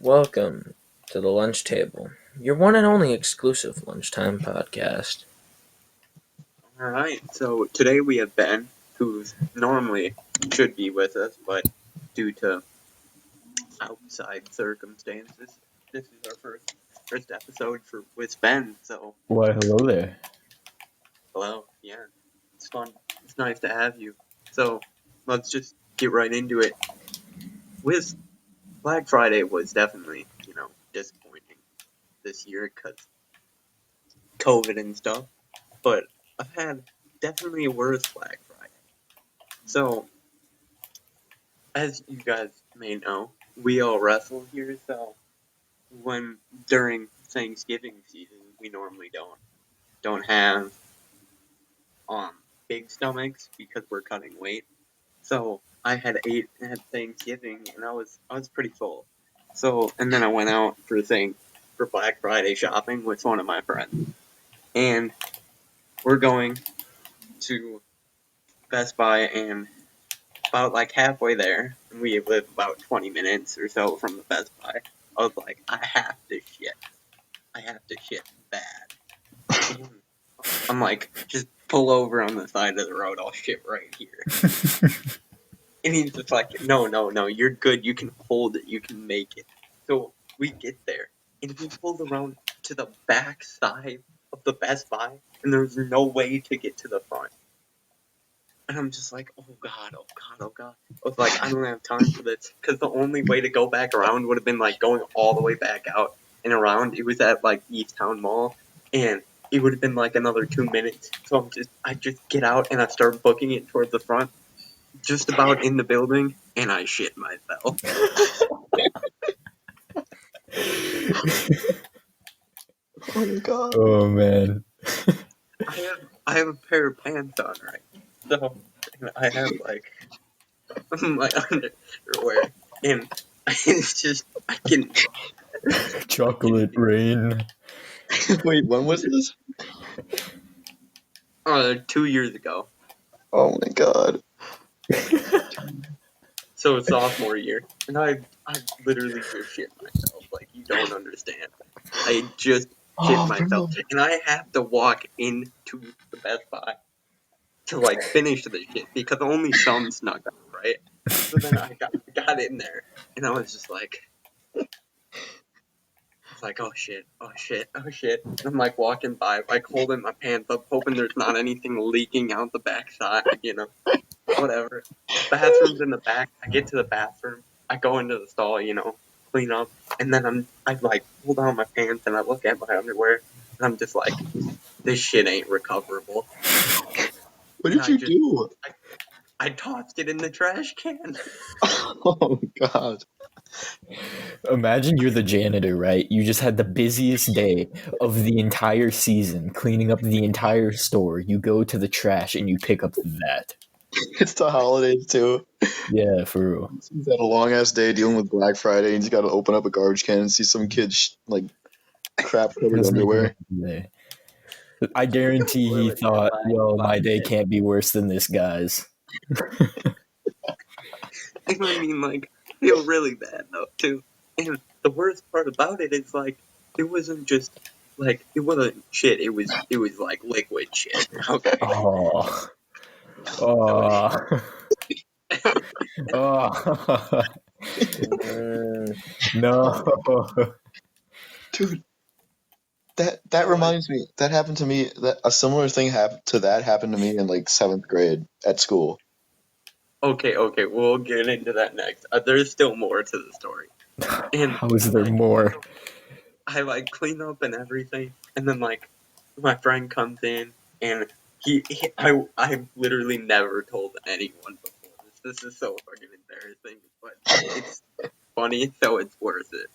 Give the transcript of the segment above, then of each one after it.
Welcome to the Lunch Table, your one and only exclusive lunchtime podcast. Alright, so today we have Ben, who normally should be with us, but due to outside circumstances, this is our first episode with Ben, so Why, hello there. hello, yeah, it's fun, it's nice to have you. So, let's just get right into it. With Black Friday was definitely, disappointing this year because COVID and stuff, but I've had definitely a worse Black Friday. So, as you guys may know, we all wrestle here, so when during Thanksgiving season, we normally don't have big stomachs because we're cutting weight. So I had Thanksgiving and I was pretty full. So and then I went out for Black Friday shopping with one of my friends, and we're going to Best Buy, and about like halfway there, and we live about 20 minutes or so from the Best Buy. I was like, I have to shit. I have to shit bad. And I'm like, just pull over on the side of the road. I'll shit right here. And he's just like, no, you're good. You can hold it. You can make it. So we get there, and he pulls around to the back side of the Best Buy, and there's no way to get to the front. And I'm just like, oh god. I was like, I don't have time for this, because the only way to go back around would have been like going all the way back out and around. It was at like East Town Mall, and it would have been like another 2 minutes. So I just get out and I start booking it towards the front, just about in the building, and I shit myself. Oh my god. Oh, man. I have a pair of pants on, right? So I have like my underwear, and it's just I can. Chocolate rain. Wait, when was this? 2 years ago. Oh my god. So sophomore year, and I literally just shit myself. Like, you don't understand. I just shit Oh, myself, bro. and I have to walk into the Best Buy to like finish the shit because only some snuck up, right? So then I got in there, and I was just like, oh shit. And I'm like walking by, like holding my pants up, hoping there's not anything leaking out the backside, whatever. Bathroom's in the back. I get to the bathroom. I go into the stall, clean up, and then I like pull down my pants and I look at my underwear, and I'm just like, this shit ain't recoverable. What And did you do? I tossed it in the trash can. Oh god. Imagine you're the janitor, right? You just had the busiest day of the entire season, cleaning up the entire store. You go to the trash and you pick up that. It's the holidays too. Yeah, for real. He's had a long ass day dealing with Black Friday and he's gotta open up a garbage can and see some kid like crap covered Doesn't even underwear. know today. I guarantee he thought, well, my day can't be worse than this guy's. I mean, like, I feel really bad though too. And the worst part about it is like, it wasn't just like it wasn't shit. It was like liquid shit. Okay. Oh. So Oh. No. Dude, that reminds me. That happened to me. That a similar thing happened to me in like 7th grade at school. okay, we'll get into that next. There's still more to the story. And How is there more? I like clean up and everything, and then like my friend comes in, and I've literally never told anyone before this. This is so fucking embarrassing, but it's funny, so it's worth it.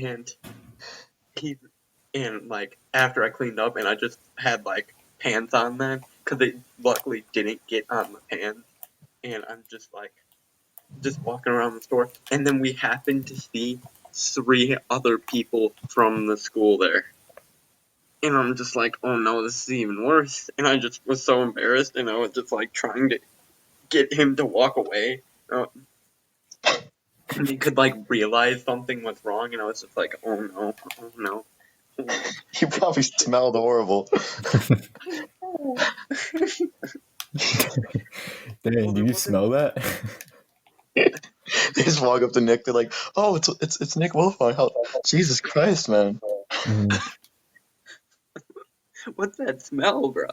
And he and like after I cleaned up, and I just had like pants on then, because it luckily didn't get on the pants, and I'm just walking around the store, and then we happened to see 3 other people from the school there. And I'm just like, oh no, this is even worse. And I just was so embarrassed, and I was just like trying to get him to walk away. And they could like realize something was wrong, and I was just like, oh no, oh no. You probably smelled horrible. Dang, do you smell that? They just walk up to Nick. They're like, "Oh, it's Nick Wolfhard. How, Jesus Christ, man!" Mm. What's that smell, bro?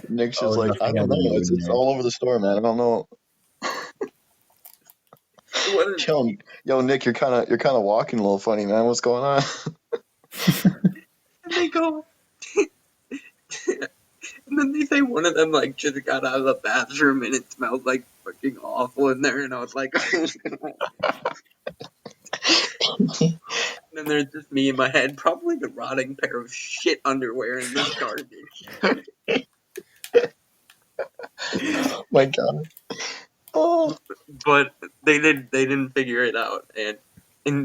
Nick's just like, "I Nothing don't out of know. the It's ordinary. all over the store, man. I don't know." What Yo, Nick, you're kind of walking a little funny, man. What's going on? and they go, and then they say one of them like just got out of the bathroom and it smells like fucking awful in there, and I was like, and then there's just me in my head, probably the rotting pair of shit underwear in this garbage. My God. Oh. But they didn't figure it out, and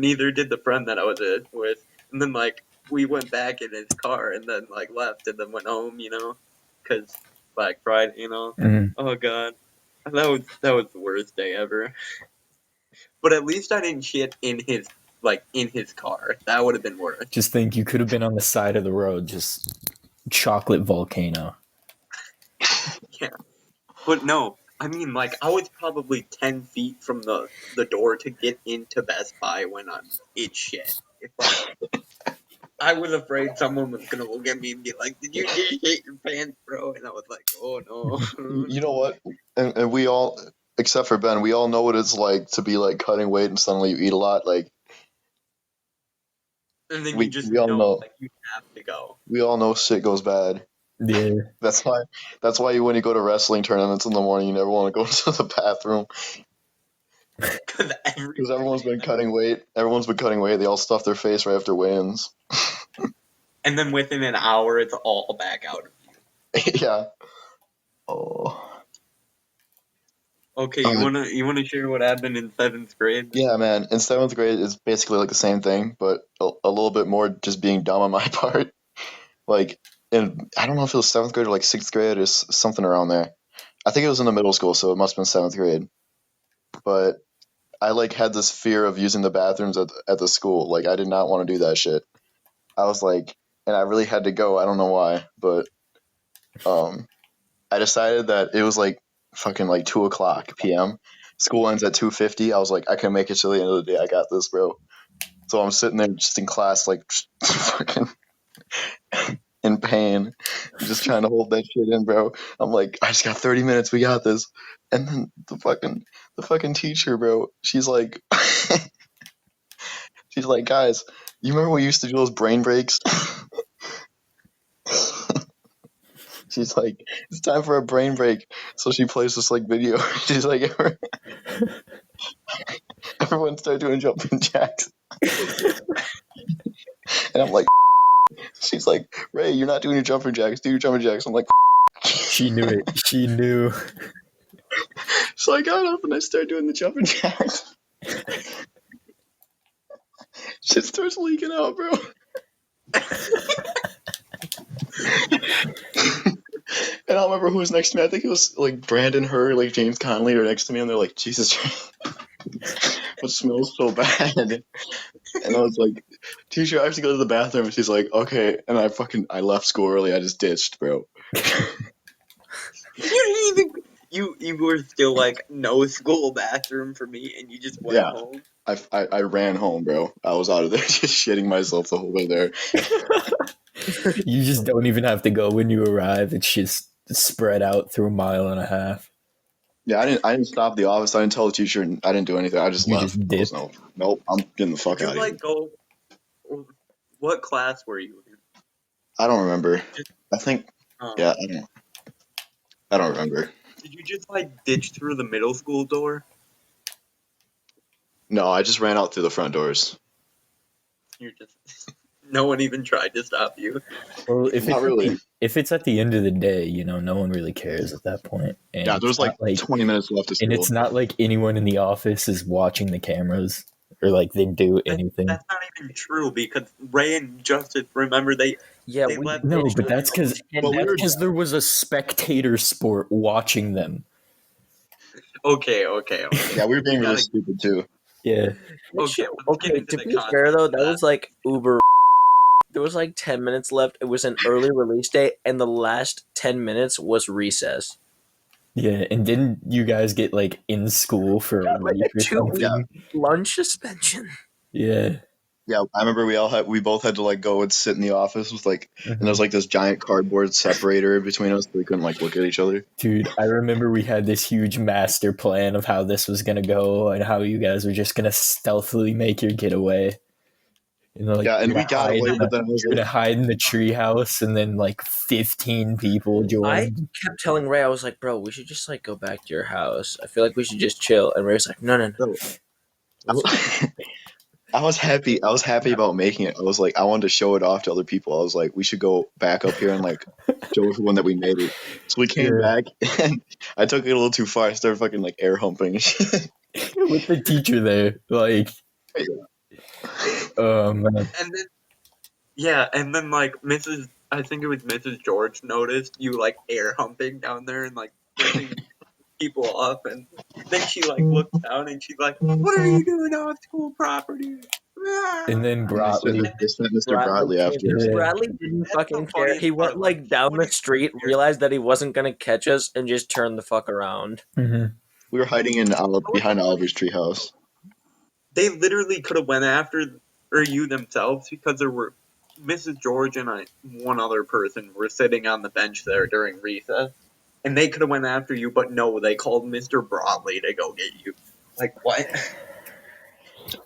neither did the friend that I was with. And then like we went back in his car and then like left and then went home, because Black Friday, Mm. Oh God, that was the worst day ever. But at least I didn't shit in his car. That would have been worse. Just think, you could have been on the side of the road, just chocolate volcano. Yeah, but no. I mean, like, I was probably 10 feet from the door to get into Best Buy when it shit. It's like, I was afraid someone was gonna look at me and be like, "Did you just shit your pants, bro?" And I was like, "Oh no." You know what? And we all, except for Ben, we all know what it's like to be like cutting weight and suddenly you eat a lot. Like And then you we just we all know like, you have to go. we all know shit goes bad. Yeah. That's why when you go to wrestling tournaments in the morning, you never want to go to the bathroom Because because everyone's been cutting weight. Everyone's been cutting weight. They all stuff their face right after weigh-ins. And then within an hour, it's all back out of you. Yeah. Oh. Okay, you wanna share what happened in 7th grade? Yeah, man. In 7th grade, it's basically like the same thing, but a little bit more just being dumb on my part. Like, I don't know if it was 7th grade or like 6th grade or something around there. I think it was in the middle school, so it must have been 7th grade. But I like had this fear of using the bathrooms at the school. Like, I did not want to do that shit. I was like, and I really had to go. I don't know why, but I decided that it was like fucking like 2 o'clock p.m. School ends at 2:50. I was like, I can make it till the end of the day. I got this, bro. So I'm sitting there just in class, like fucking in pain, just trying to hold that shit in, bro. I'm like, I just got 30 minutes. We got this. And then the fucking teacher, bro. She's like, guys, you remember we used to do those brain breaks? She's like, it's time for a brain break. So she plays this like video. She's like, everyone start doing jumping jacks. And I'm like, she's like, Ray, you're not doing your jumping jacks. Do your jumping jacks. I'm like, She knew it. She knew. so I got up and I started doing the jumping jacks. Shit starts leaking out, bro. And I don't remember who was next to me. I think it was like Brandon, her, like James Conley are next to me, and they're like, Jesus, what smells so bad? And I was like, teacher, I have to go to the bathroom. And she's like, okay. And I left school early. I just ditched, bro. You didn't even. You were still like no school bathroom for me, and you just went Yeah. home. I ran home, bro. I was out of there just shitting myself the whole way there. You just don't even have to go when you arrive. It's just spread out through a mile and a half. Yeah, I didn't stop at the office. I didn't tell the teacher. I didn't do anything. I just You left. just I was, dipped. nope. I'm getting the fuck Did out you of here. like go? What class were you in? I don't remember. Just, I think. Yeah, I don't remember. Did you just like ditch through the middle school door? No, I just ran out through the front doors. You're just. No one even tried to stop you. Well, if Not really. if it's at the end of the day, no one really cares at that point. And Yeah, there's it's not like 20 minutes left of and school. it's not like anyone in the office is watching the cameras or like they do anything. That's not even true because Ray and Justice, remember they left. No, it but that's during because there was a spectator sport watching them. Okay. Yeah, we were being You really gotta- stupid too. Yeah. Okay, let's get Okay, into to the be content fair though, of that was like uber. There was like 10 minutes left. It was an early release day, and the last 10 minutes was recess. Yeah, and didn't you guys get like in school for a Like week a or 2 week Yeah. something? lunch suspension. Yeah. Yeah, I remember we both had to like go and sit in the office with like, and there was Mhm. like this giant cardboard separator between us, so we couldn't like look at each other. Dude, I remember we had this huge master plan of how this was gonna go and how you guys were just gonna stealthily make your getaway. You know, like Yeah, and we got away, but then I was you're like, gonna hide in the treehouse, and then like 15 people I joined. kept telling Ray, I was like, bro, we should just like go back to your house. I feel like we should just chill. And Ray's like, no. no. We'll- I was happy. I was happy about making it. I was like, I wanted to show it off to other people. I was like, we should go back up here and like show everyone that we made it. So we came Yeah. back, and I took it a little too far. I started fucking like air humping. With the teacher there, like, man. and then and then like I think it was Mrs. George noticed you like air humping down there and like flipping people off, and then she like looked down and she's like, "What are you doing on school property?" And then Brotley, They sent Mr. Bradley, Broadley after us. Yeah. Bradley didn't That's fucking the care. funniest He part, went like down the street, realized that he wasn't gonna catch us, and just turned the fuck around. Mhm. We were hiding in behind Oliver's treehouse. They literally could have went after you themselves because there were Mrs. George and one other person were sitting on the bench there during recess, and they could have went after you, but no, they called Mr. Broadley to go get you. Like what?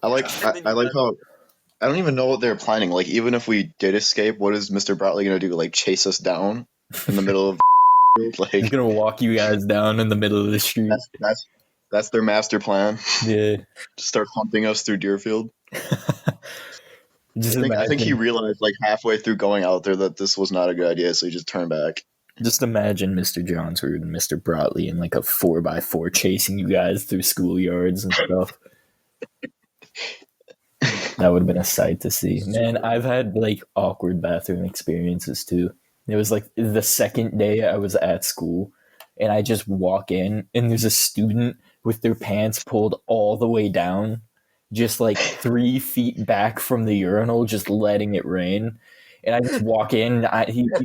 I like how I don't even know what they're planning. Like even if we did escape, what is Mr. Broadley gonna do? Like chase us down in the middle of He's like gonna walk you guys down in the middle of the street. that's their master plan. Yeah. Start hunting us through Deerfield. Just I think he imagine, realized like halfway through going out there that this was not a good idea, so he just turned back. just imagine Mr. Johnsrud and Mr. Brotley in like a 4x4 chasing you guys through schoolyards and stuff. That would have been a sight to see. Man, I've had like awkward bathroom experiences too. It was like the second day I was at school, and I just walk in, and there's a student with their pants pulled all the way down, just like 3 feet back from the urinal, just letting it rain. And I just walk in,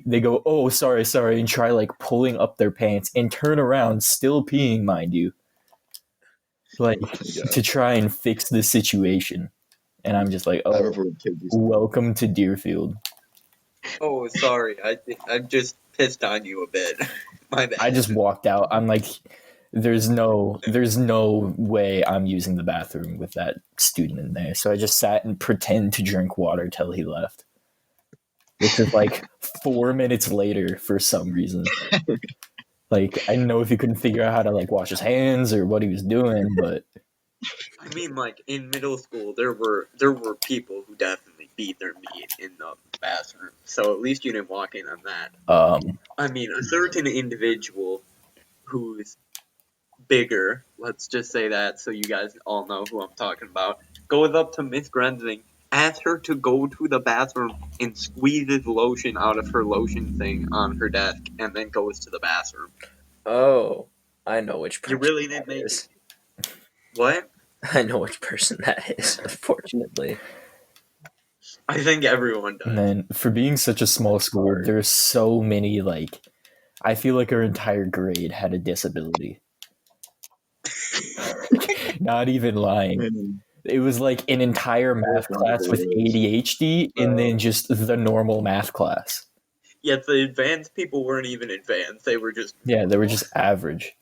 they go, "Oh, sorry," and try like pulling up their pants and turn around, still peeing, mind you, like Yeah. to try and fix the situation. And I'm just like, I "Oh, remember when kids used to- welcome to Deerfield." Oh, sorry, I just pissed on you a bit. My bad. I just walked out. I'm like, there's no way I'm using the bathroom with that student in there. So I just sat and pretend to drink water till he left. Which is like 4 minutes later for some reason. Like I didn't know if he couldn't figure out how to like wash his hands or what he was doing, but I mean, like in middle school, there were people who definitely beat their meat in the bathroom. So at least you didn't walk in on that. I mean, a certain individual who's bigger, let's just say that, so you guys all know who I'm talking about, goes up to Miss Grenzing, asks her to go to the bathroom and squeezes lotion out of her lotion thing on her desk, and then goes to the bathroom. Oh, I know which person You really didn't that make is. What? I know which person that is, unfortunately. I think everyone does. and then for being such a small school, there's so many like I feel like our entire grade had a disability. Not even lying. And It was like an entire math class with ADHD and then just the normal math class. Yet the advanced people weren't even advanced. They were just Yeah, they were just average.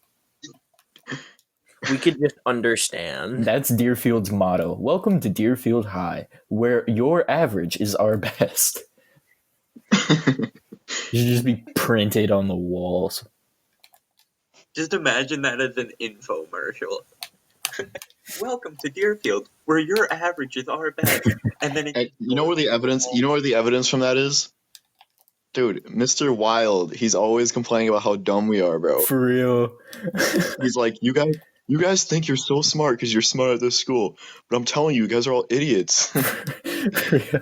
We could just understand. That's Deerfield's motto. Welcome to Deerfield High, where your average is our best. You should just be printed on the walls. Just imagine that as an infomercial. Welcome to Deerfield, where your averages are best. And then you know where the evidence from that is? Dude, Mr. Wild, he's always complaining about how dumb we are, bro. For real. He's like, you guys think you're so smart because you're smart at this school, but I'm telling you, you guys are all idiots. For real.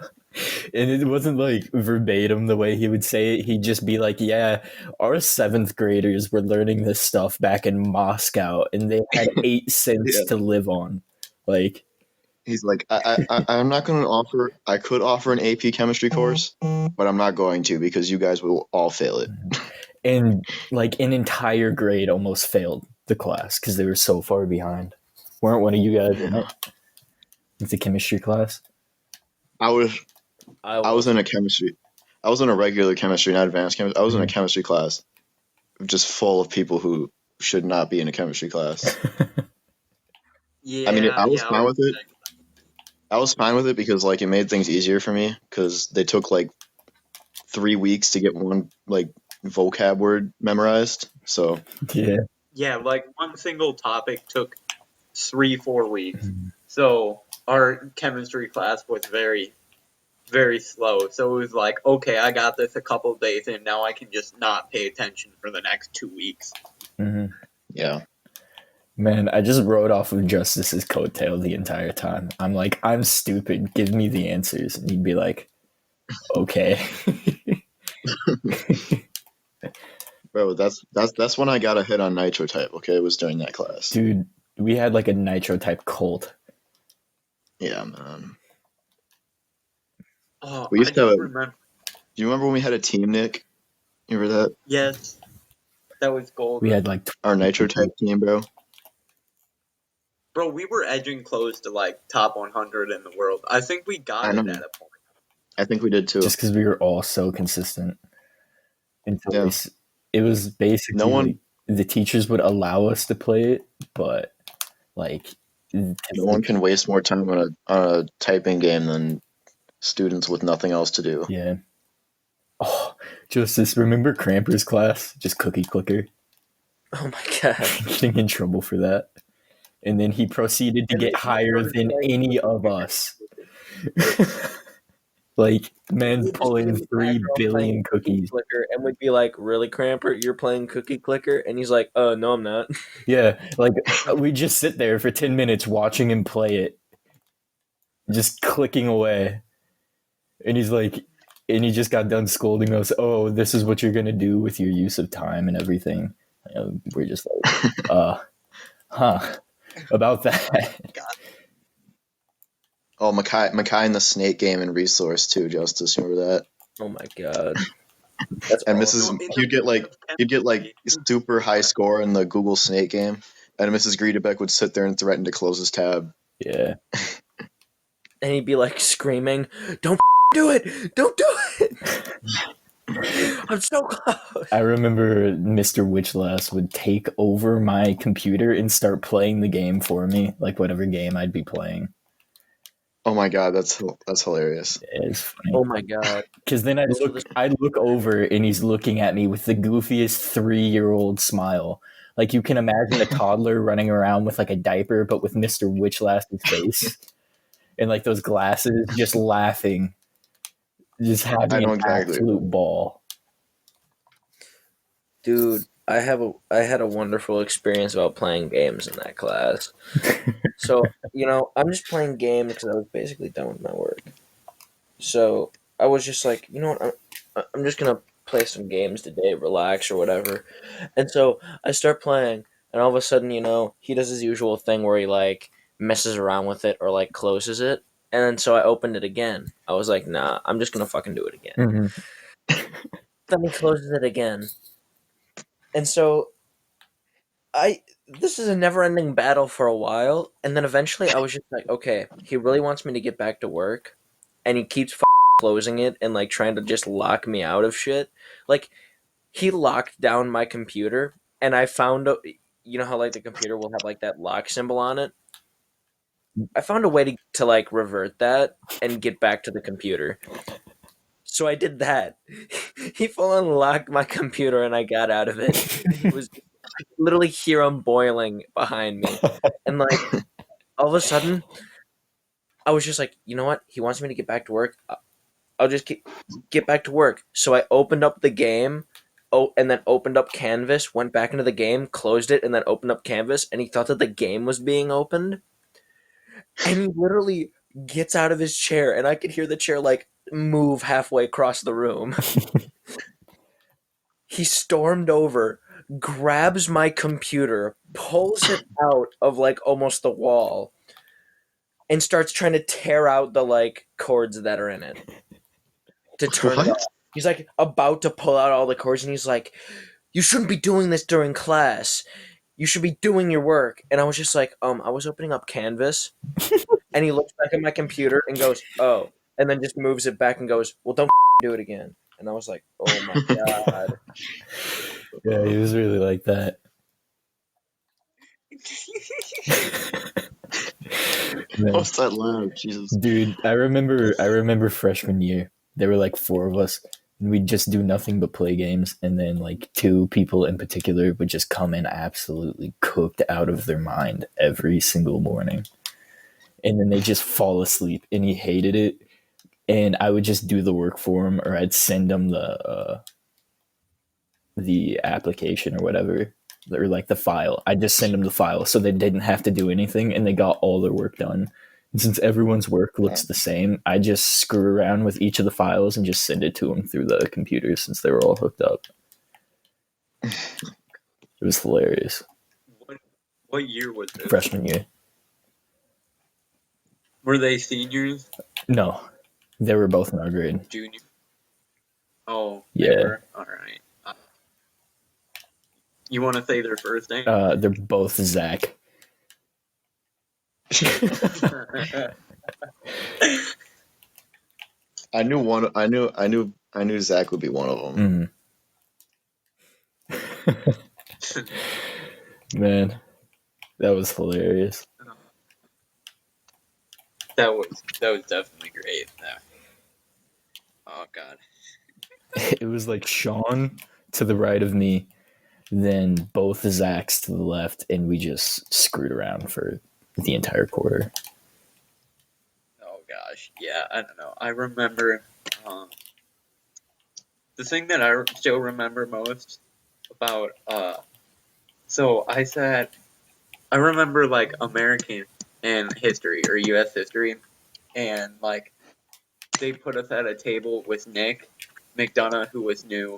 And it wasn't like verbatim the way he would say it. He'd just be like, yeah, our 7th graders were learning this stuff back in Moscow and they had 8 cents Yeah. to live on. Like, He's like, I'm not going to offer. I could offer an AP chemistry course, but I'm not going to because you guys will all fail it. And like an entire grade almost failed the class because they were so far behind. Weren't one of you guys in Yeah. it? It's a chemistry class. I was I was in wasn't. a chemistry. I was in a regular chemistry, not advanced chemistry. I was in a chemistry class, just full of people who should not be in a chemistry class. I mean, Yeah, I was yeah, I fine was with it. I was fine with it because like it made things easier for me because they took like 3 weeks to get one like vocab word memorized. So Yeah. yeah, like one single topic took 3-4 weeks. So our chemistry class was very, very slow. So it was like, okay, I got this a couple of days in. Now I can just not pay attention for the next 2 weeks. Mm-hmm. yeah, Man, I just wrote off of Justice's coattail the entire time. I'm like, I'm stupid. Give me the answers. And he'd be like, okay. bro, that's when I got a hit on nitro type. Okay, it was during that class. Dude, we had like a nitro type cult. Yeah, man. Oh, We I used to have. just Do remember. you remember when we had a team, Nick? You remember that? Yes, that was We golden. had like Our nitro type team, bro. Bro, we were edging close to like top 100 in the world. I think we I got it know. at a point. I think we did too. just because we were all so consistent until Yeah. it was No basically like one, the teachers would allow us to play it, but like, no one can waste more time on a typing game than students with nothing else to do. yeah. Oh, Justice, remember Cramper's class? Just cookie clicker. Oh my god. Getting in trouble for that. And then he proceeded to And get then he higher started than playing any cookie of clicker. us. Like, man's We'd just be in pulling the three background playing billion Cookie cookies. Clicker, and we'd be like, "Really, Cramper? You're playing Cookie Clicker?" And he's like, no, I'm not." Yeah, like we just sit there for 10 minutes watching him play it, just clicking away. And he's like, and he just got done scolding us. Oh, this is what you're gonna do with your use of time and everything. And we're just like, huh, about that. Oh, Makai in the snake game and resource too, Justice. You remember that? Oh my god, that's And awesome. Mrs. No, in the He'd get like chemistry, super high score in the Google Snake game, and Mrs. Greedebeck would sit there and threaten to close his tab. Yeah. And he'd be like screaming, "Don't do it! Don't do it! I'm so close." I remember Mr. Witchlass would take over my computer and start playing the game for me, like whatever game I'd be playing. Oh my god, that's hilarious. It's funny. Oh my god. Because then I'd look over and he's looking at me with the goofiest 3-year-old smile. Like you can imagine a toddler running around with like a diaper, but with Mr. Witchlass's face and like those glasses, just laughing, just I having know an exactly. absolute ball. Dude, I had a wonderful experience about playing games in that class. So, I'm just playing games because I was basically done with my work. So I was just like, you know what, I'm just gonna play some games today, relax or whatever. And so I start playing, and all of a sudden, he does his usual thing where he like messes around with it or like closes it. And then so I opened it again. I was like, nah, I'm just gonna fucking do it again. Mm-hmm. Then he closes it again. And so this is a never-ending battle for a while, and then eventually I was just like, okay, he really wants me to get back to work, and he keeps closing it and like trying to just lock me out of shit. Like he locked down my computer, and I found you know how like the computer will have like that lock symbol on it. I found a way to like revert that and get back to the computer. So I did that. He full on locked my computer, and I got out of it. He was I could literally hear him boiling behind me, and like all of a sudden, I was just like, you know what? He wants me to get back to work. I'll just get back to work. So I opened up the game, and then opened up Canvas, went back into the game, closed it, and then opened up Canvas, and he thought that the game was being opened, and he literally gets out of his chair, and I could hear the chair like move halfway across the room. He stormed over, grabs my computer, pulls it out of like almost the wall, and starts trying to tear out the like cords that are in it to turn it What? off. He's like about to pull out all the cords, and he's like, "You shouldn't be doing this during class. You should be doing your work." And I was just like, I was opening up Canvas, and he looks back at my computer and goes, "Oh," and then just moves it back and goes, "Well, don't do it again." And I was like, "Oh my god." Yeah, he was really like that. Man. What's that laugh? Jesus. Dude, I remember freshman year. There were like 4 of us, and we'd just do nothing but play games, and then like 2 people in particular would just come in absolutely cooked out of their mind every single morning. And then they just fall asleep, and he hated it. And I would just do the work for him, or I'd send him the application or whatever, or like the file. I just send them the file so they didn't have to do anything, and they got all their work done. And since everyone's work looks the same, I just screw around with each of the files and just send it to them through the computer since they were all hooked up. It was hilarious. What year was this? Freshman year. Were they seniors? No, they were both in our grade. Junior? Oh, Yeah. they were? All right. You want to say their first name? They're both Zach. I knew Zach would be one of them. Man, that was hilarious. That was definitely great. Oh god. It was like Sean to the right of me, then both Zachs to the left, and we just screwed around for the entire quarter. Oh gosh, yeah, I don't know. I remember the thing that I still remember most about so I remember like American and history or U.S. history, and like they put us at a table with Nick McDonough, who was new,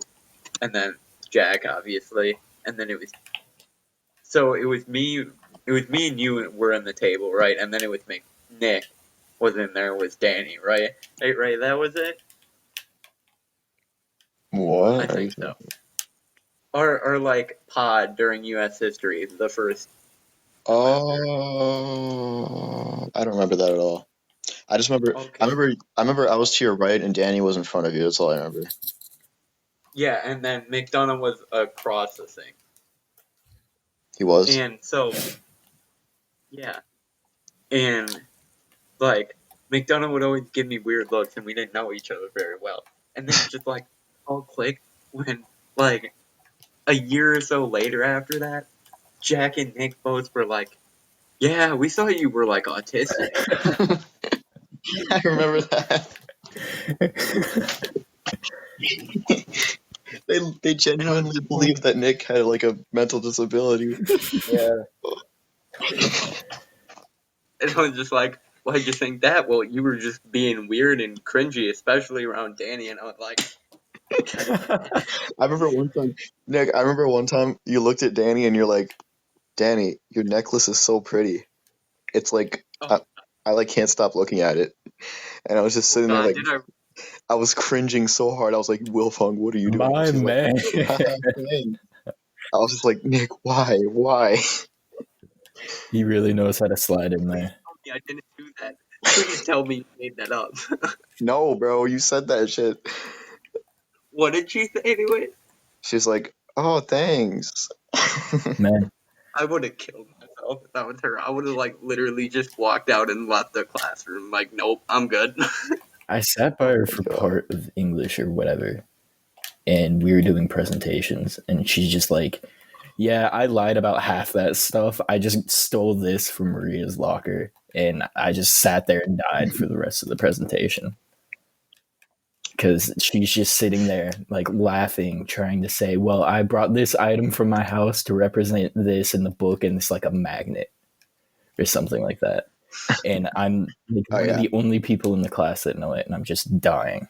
and then Jack, obviously, and then it was me and you were in the table, right? And then it was Nick was in there with Danny, right? Right, that was it? What? I think so. Or like pod during U.S. history, the first. Oh, I don't remember that at all. I just remember. Okay. I remember I was to your right and Danny was in front of you. That's all I remember. Yeah, and then McDonough was across the thing. He was. And so, yeah. And, like, McDonough would always give me weird looks, and we didn't know each other very well. And then it just, like, all clicked when, like, a year or so later after that, Jack and Nick both were like, yeah, we saw you were, like, autistic. I remember that. They genuinely believed that Nick had like a mental disability. Yeah. And I was just like, why'd you think that? Well, you were just being weird and cringy, especially around Danny. And I was like, I remember one time, Nick. I remember one time you looked at Danny and you're like, "Danny, your necklace is so pretty. It's like I like can't stop looking at it." And I was just sitting there like, I was cringing so hard. I was like, "Wilfung, what are you doing?" My She's man. like, I was just like, Nick, why? Why? He really knows how to slide in there. I didn't do that. Please tell me you made that up. No, bro, you said that shit. What did she say to it? She's like, "Oh, thanks." Man, I would have killed myself if that was her. I would have like literally just walked out and left the classroom. Like, nope, I'm good. I sat by her for part of English or whatever, and we were doing presentations, and she's just like, yeah, I lied about half that stuff. I just stole this from Maria's locker, and I just sat there and died for the rest of the presentation. Because she's just sitting there, like, laughing, trying to say, well, I brought this item from my house to represent this in the book, and it's like a magnet or something like that. And I'm like one of the only people in the class that know it, and I'm just dying.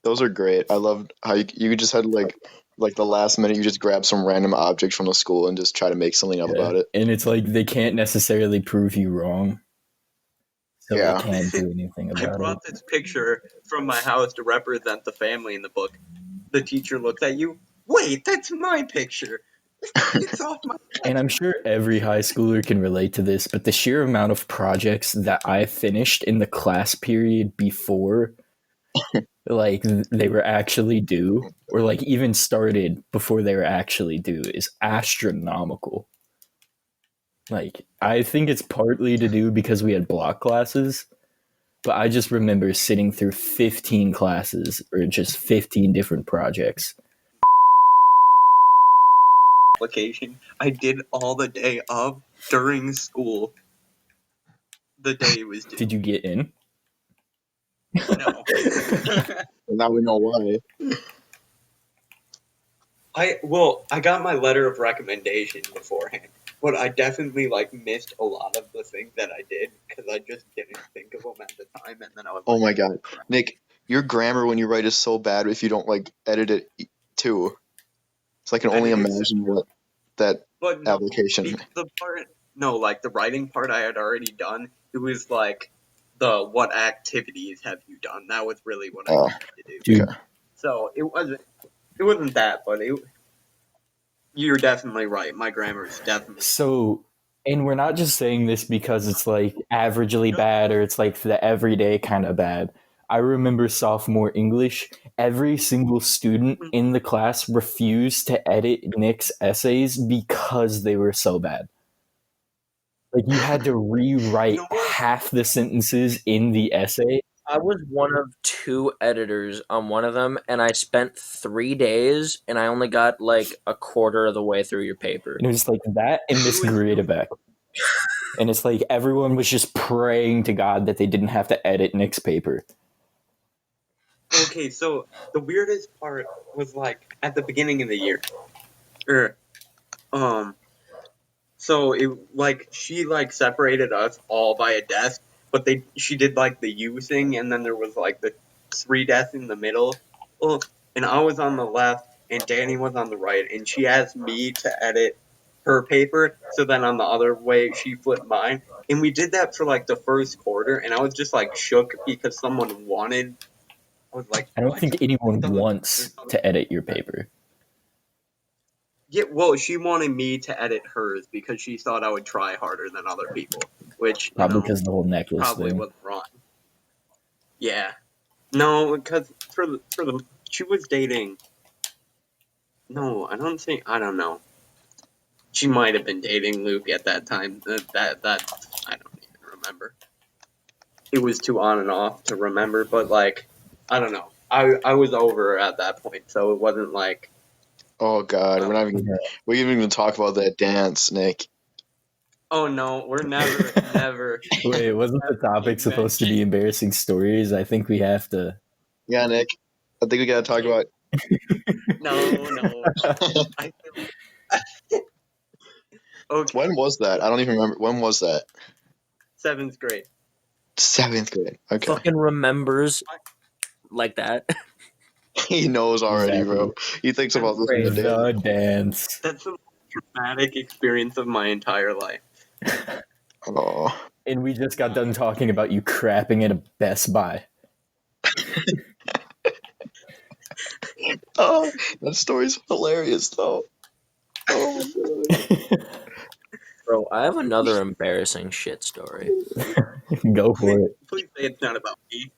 Those are great. I loved how you just had like the last minute you just grab some random object from the school and just try to make something up about it. And it's like they can't necessarily prove you wrong, so they Yeah. can't do anything I about brought it. this picture from my house to represent the family in the book. The teacher looks at you. Wait, that's my picture. It's off my. And I'm sure every high schooler can relate to this, but the sheer amount of projects that I finished in the class period before like they were actually due, or like even started before they were actually due, is astronomical. Like, I think it's partly to do because we had block classes, but I just remember sitting through 15 classes or just 15 different projects. Application. I did all the day of during school. The day it was due. Did you get in? No. And now we know why. I got my letter of recommendation beforehand, but I definitely missed a lot of the things that I did because I just didn't think of them at the time, and then I was Oh like, my god, crap. Nick, your grammar when you write is so bad if you don't edit it too. So I can That only is, imagine what that but no, application. the part, no, the writing part I had already done. It was the what activities have you done? That was really what I Oh, needed to do. Dude, okay. So it wasn't that, but you're definitely right. My grammar is definitely so, and we're not just saying this because it's like averagely no. bad or it's like the everyday kind of bad. I remember sophomore English, every single student in the class refused to edit Nick's essays because they were so bad. Like, you had to You rewrite know what? half the sentences in the essay. I was one of two editors on one of them, and I spent 3 days, and I only got like a quarter of the way through your paper. And it was like that and Miss Greedebeck. And it's like everyone was just praying to God that they didn't have to edit Nick's paper. Okay, so the weirdest part was at the beginning of the year, or so she separated us all by a desk, but she did the U thing, and then there was the three desks in the middle. Well, and I was on the left, and Danny was on the right, and she asked me to edit her paper. So then on the other way, she flipped mine, and we did that for the first quarter, and I was just shook because someone wanted. I was like, I don't what? think anyone There's wants to edit your paper. Yeah, well, she wanted me to edit hers because she thought I would try harder than other people, which, Probably because of the whole necklace probably thing. wasn't wrong. Yeah. No, because she was dating. No, I don't know. She might have been dating Luke at that time. That I don't even remember. It was too on and off to remember, but I don't know. I was over her at that point, so it wasn't Oh god, oh, we didn't even talk about that dance, Nick. oh no, we're never Wait, wasn't the topic supposed to be embarrassing stories? I think we have to. Yeah, Nick. I think we gotta talk about. No. I feel okay. When was that? I don't even remember. When was that? 7th grade. 7th grade. Okay. Fucking remembers like that. He knows already, bro. He thinks about this in the day. The dance. That's the most traumatic experience of my entire life. Oh. And we just got done talking about you crapping at a Best Buy. Oh, that story's hilarious, though. Oh my god. Bro, I have another embarrassing shit story. Go for it. Please say it's not about me.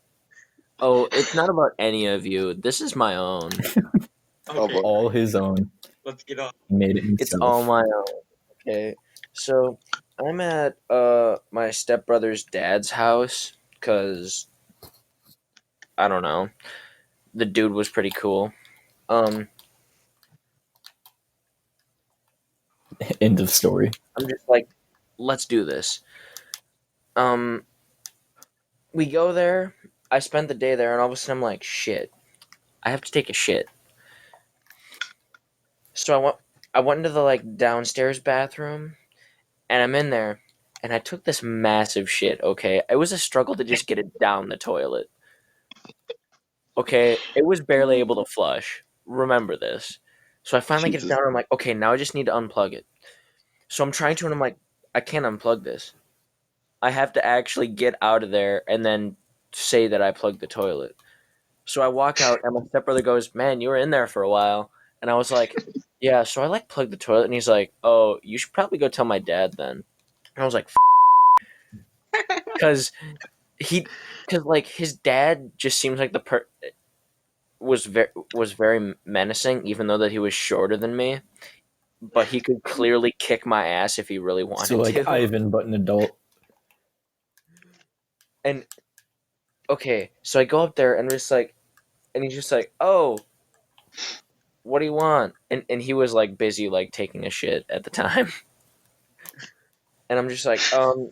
Oh, it's not about any of you. This is my own. Oh, Okay, boy. All his own. let's get on. He made it It's himself. all my own. Okay. So I'm at my stepbrother's dad's house because I don't know. The dude was pretty cool. End of story. I'm just like, let's do this. We go there. I spent the day there, and all of a sudden I'm like, shit, I have to take a shit. So I went into the downstairs bathroom, and I'm in there, and I took this massive shit. Okay, it was a struggle to just get it down the toilet. Okay, it was barely able to flush. Remember this. So I finally get it Jesus. down. And I'm like, okay, now I just need to unplug it. So I'm trying to, and I'm like, I can't unplug this. I have to actually get out of there and then say that I plugged the toilet. So I walk out, and my stepbrother goes, "Man, you were in there for a while." And I was like, "Yeah." So I like plugged the toilet, and he's like, "Oh, you should probably go tell my dad then." And I was like, because he, because like his dad just seems like the was very menacing, even though that he was shorter than me. But he could clearly kick my ass if he really So wanted like to. Ivan, but an adult. And okay, so I go up there and just like, and he's just like, "Oh, what do you want?" And he was like busy like taking a shit at the time. And I'm just like,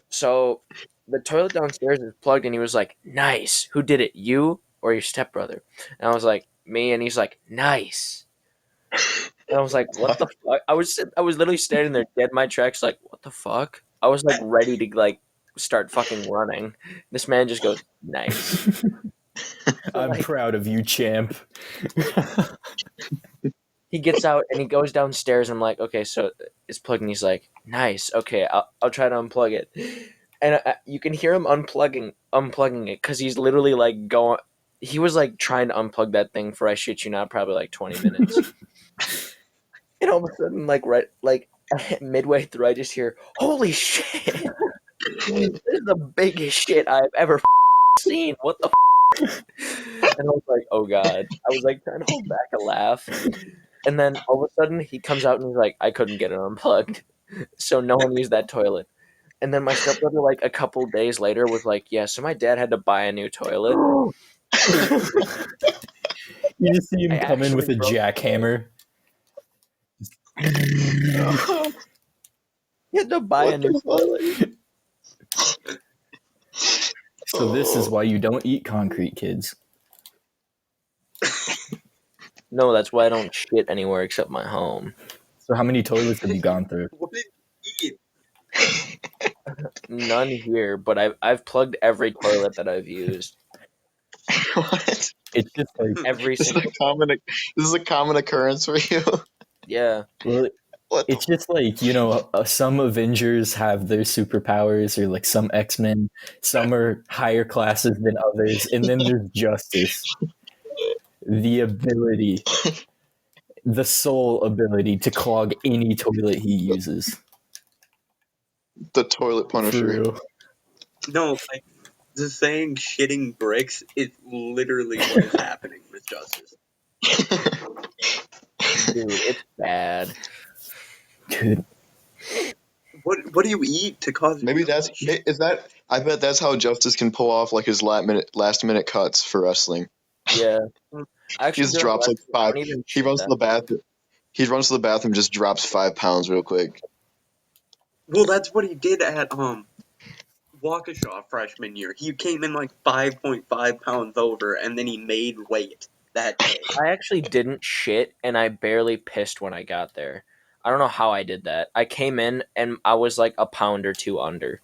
so the toilet downstairs is plugged, and he was like, "Nice. Who did it? You or your stepbrother?" And I was like, "Me." And he's like, "Nice." And I was like, "What the fuck?" I was literally standing there dead in my tracks, like, "What the fuck?" I was like ready to like start fucking running. This man just goes, "Nice." So I'm like proud of you, champ. he gets out and he goes downstairs, and I'm like, "Okay, so it's plugged." And he's like, "Nice. Okay, I'll try to unplug it." And you can hear him unplugging it because he's literally like going. He was like trying to unplug that thing for, I shit you not, probably like 20 minutes. And all of a sudden, like midway through, I just hear, "Holy shit! This is the biggest shit I've ever seen. What the?" And I was like, "Oh god!" I was like trying to hold back a laugh, and then all of a sudden he comes out and he's like, "I couldn't get it unplugged, so no one used that toilet." And then my stepbrother, like a couple days later, was like, "Yeah, so my dad had to buy a new toilet. You just see I him come in with actually a broke the toilet. jackhammer. He had to buy a What new the toilet." So this is why you don't eat concrete, kids. No, that's why I don't shit anywhere except my home. So how many toilets have you gone through? What did you eat? None here, but I've plugged every toilet that I've used. What? It's just like, Every This is a single common occurrence for you. yeah. well, What the it's just like, some Avengers have their superpowers, or like some X-Men. Some are higher classes than others, and then there's Justice, the ability, the sole ability to clog any toilet he uses. the toilet For punisher? real. No, like the saying "shitting bricks" is literally what is happening with Justice. Dude, it's bad. Dude, What do you eat to cause? Maybe that's shit? is that. I bet that's how Justice can pull off like his last minute cuts for wrestling. Yeah. I He actually just during drops like wrestling, I five. don't even He shit runs to that the much. bathroom. He runs to the bathroom, just drops 5 pounds real quick. Well, that's what he did at Waukesha freshman year. He came in like 5.5 pounds over, and then he made weight that day. I actually didn't shit, and I barely pissed when I got there. I don't know how I did that. I came in and I was like a pound or two under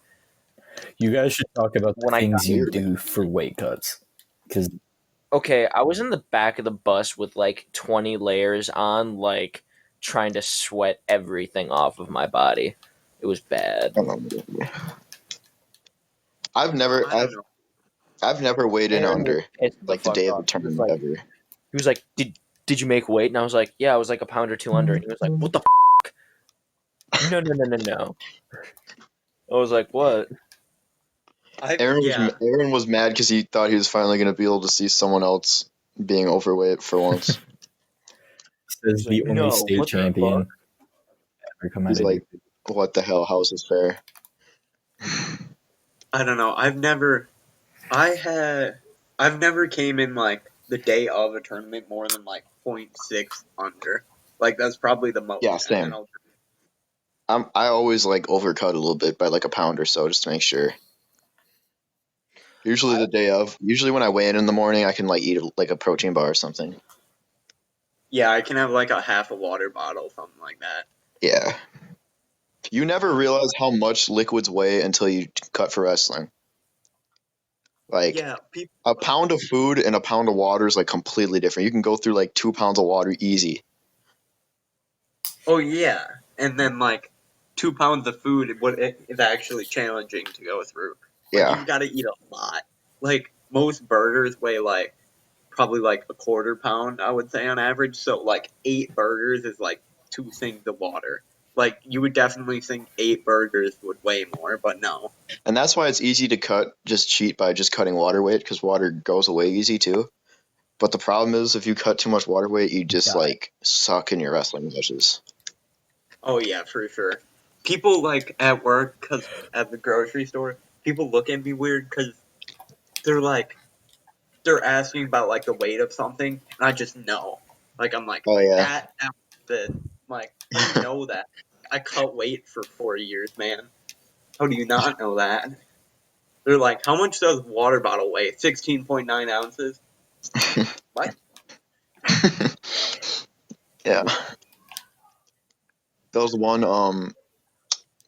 you guys should talk about the when I got things you there. do for weight cuts. Because Okay, I was in the back of the bus with like 20 layers on, like trying to sweat everything off of my body. It was bad. I don't know. I've never, I I've, don't know. I've never weighed in Aaron was under pissed the like the fuck day of the off. tournament ever. He was like, did you make weight? And I was like, yeah, I was like a pound or two under. And he was like, what the no, no, no, no, no. I was like, what? Yeah. Aaron was mad because he thought he was finally going to be able to see someone else being overweight for once. says He's like, the only no, state what the fuck? champion ever come out He's of like, "What the hell? How's this fair?" I don't know. I've never came in like the day of a tournament more than like 0.6 under. Like that's probably the Yeah, most. And then same. I'll I always like overcut a little bit by like a pound or so just to make sure. Usually the day of. Usually when I weigh in the morning, I can like eat like a protein bar or something. yeah, I can have like a half a water bottle, something like that. Yeah. You never realize how much liquids weigh until you cut for wrestling. Like Yeah, people. a pound of food and a pound of water is like completely different. You can go through like 2 pounds of water easy. Oh yeah, and then like 2 pounds of food is actually challenging to go through. Like Yeah. you got to eat a lot. Like most burgers weigh like probably like a quarter pound, I would say on average. So like 8 burgers is like 2 things of water. Like you would definitely think 8 burgers would weigh more, but no. And that's why it's easy to just cheat by just cutting water weight because water goes away easy too. But the problem is if you cut too much water weight, you just Got it. like suck in your wrestling matches. Oh yeah, for sure. People like at work, cause at the grocery store, people look at me weird because they're like they're asking about like the weight of something, and I just know. Like I'm like Oh yeah. at this. I'm like, how do you know that? I cut weight for 4 years, man. How do you not know that? They're like, how much does water bottle weigh? 16.9 ounces. What? Yeah. Those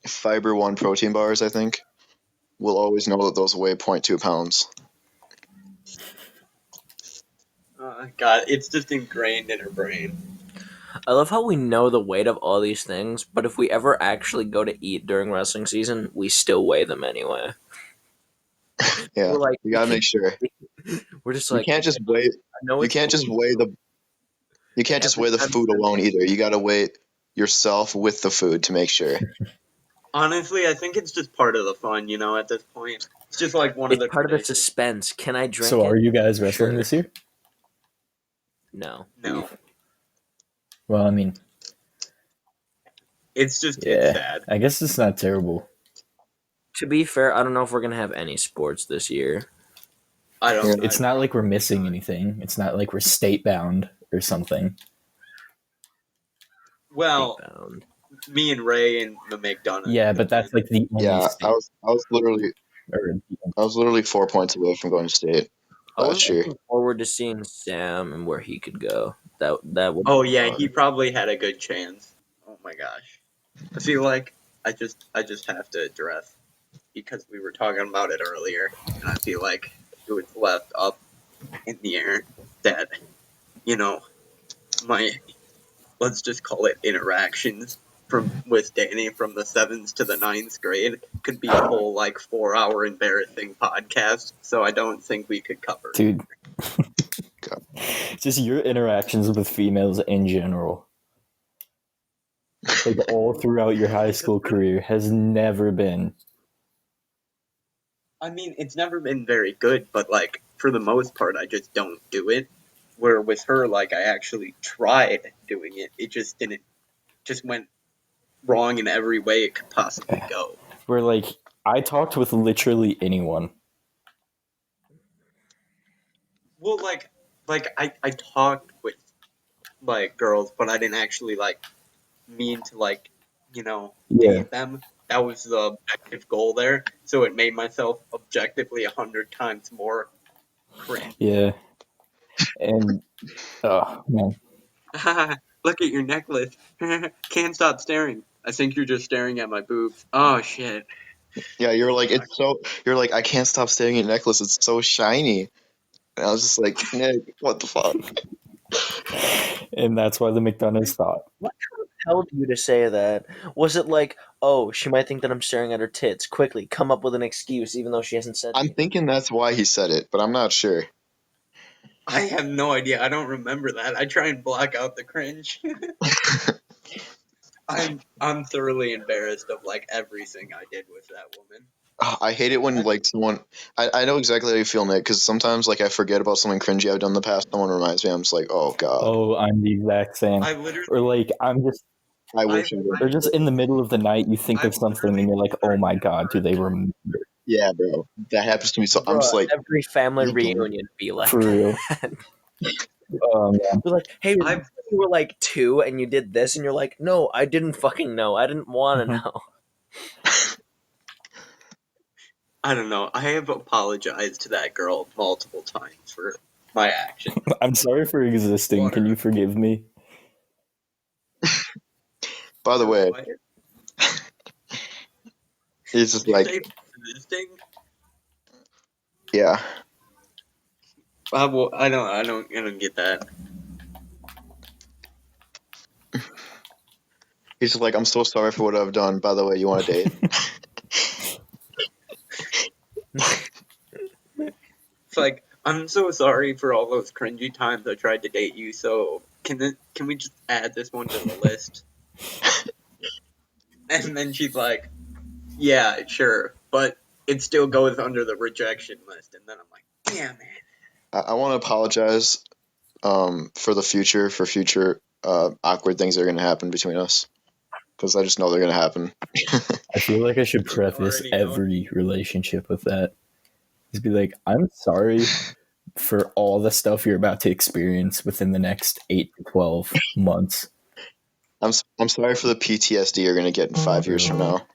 Fiber One protein bars, I think, will always know that those weigh 0.2 pounds. God, it's just ingrained in her brain. I love how we know the weight of all these things, but if we ever actually go to eat during wrestling season, we still weigh them anyway. Yeah. We're like, You gotta make sure. we're just You like, can't just weigh I know you it's can't just food. weigh the you can't just Every weigh the time food alone either. You gotta weigh yourself with the food to make sure. Honestly, I think it's just part of the fun, at this point. It's just like one of it's the part of the traditions. suspense. Can I drink So it? are you guys wrestling Sure. this year? No. No. Well, I mean, It's yeah. sad. I guess it's not terrible. To be fair, I don't know if we're gonna have any sports this year. I don't. It's not like we're missing anything. It's not like we're state bound or something. Well, Bound. me and Ray and the McDonough. Yeah, but that's like the only Yeah, state. I was literally 4 points away from going to state I was last year. looking forward to seeing Sam and where he could go. That would Oh be yeah, fun. he probably had a good chance. Oh my gosh. I feel like I just have to address because we were talking about it earlier, and I feel like it was left up in the air that you know my let's just call it interactions with Danny from the 7th to the 9th grade could be a whole like 4 hour embarrassing podcast. So I don't think we could cover it. Dude, God. just your interactions with females in general, like all throughout your high school career, has never been. I mean, it's never been very good, but like for the most part, I just don't do it. Where with her, like I actually tried doing it, it just didn't, just went wrong in every way it could possibly go. Where like I talked with literally anyone. Well, like I talked with like girls, but I didn't actually like mean to like Yeah. date them. That was the objective goal there. So it made myself objectively 100 times more cringe. Yeah. And oh man. Look at your necklace. Can't stop staring. I think you're just staring at my boobs. Oh shit. Yeah, you're like, I can't stop staring at your necklace, it's so shiny. And I was just like, Nick, what the fuck? And that's why the McDonough's thought. What compelled you to say that? Was it like, oh, she might think that I'm staring at her tits? Quickly, come up with an excuse, even though she hasn't said I'm anything. thinking that's why he said it, but I'm not sure. I have no idea. I don't remember that. I try and block out the cringe. I'm thoroughly embarrassed of like everything I did with that woman. I hate it when like someone I know exactly how you feel, Nick, because sometimes like I forget about something cringy I've done in the past, someone reminds me, I'm just like, oh god. Oh, I'm the exact same. I literally, Or like I'm just I I, wish I or would. just in the middle of the night you think I of something literally and you're like, oh my god, do they remember? Yeah, bro. That happens to me, so I'm Bruh, just like, every family you don't. reunion be like For real. that. Man. They're like, hey, remember I've when you were like 2 and you did this? And you're like, no, I didn't fucking know. I didn't want to Mhm. know. I don't know. I have apologized to that girl multiple times for my actions. I'm sorry for existing. Can you forgive me? By the way, What? it's just Did you like, say existing? yeah. Well, I don't get that. He's just like, I'm so sorry for what I've done. By the way, you want a date? It's like, I'm so sorry for all those cringy times I tried to date you. So can we just add this one to the list? And then she's like, yeah, sure, but it still goes under the rejection list. And then I'm like, yeah, man. I want to apologize for future awkward things that are going to happen between us, because I just know they're going to happen. I feel like I should You preface already know. every relationship with that. Just be like, I'm sorry for all the stuff you're about to experience within the next 8 to 12 months. I'm sorry for the PTSD you're going to get in 5 years from now.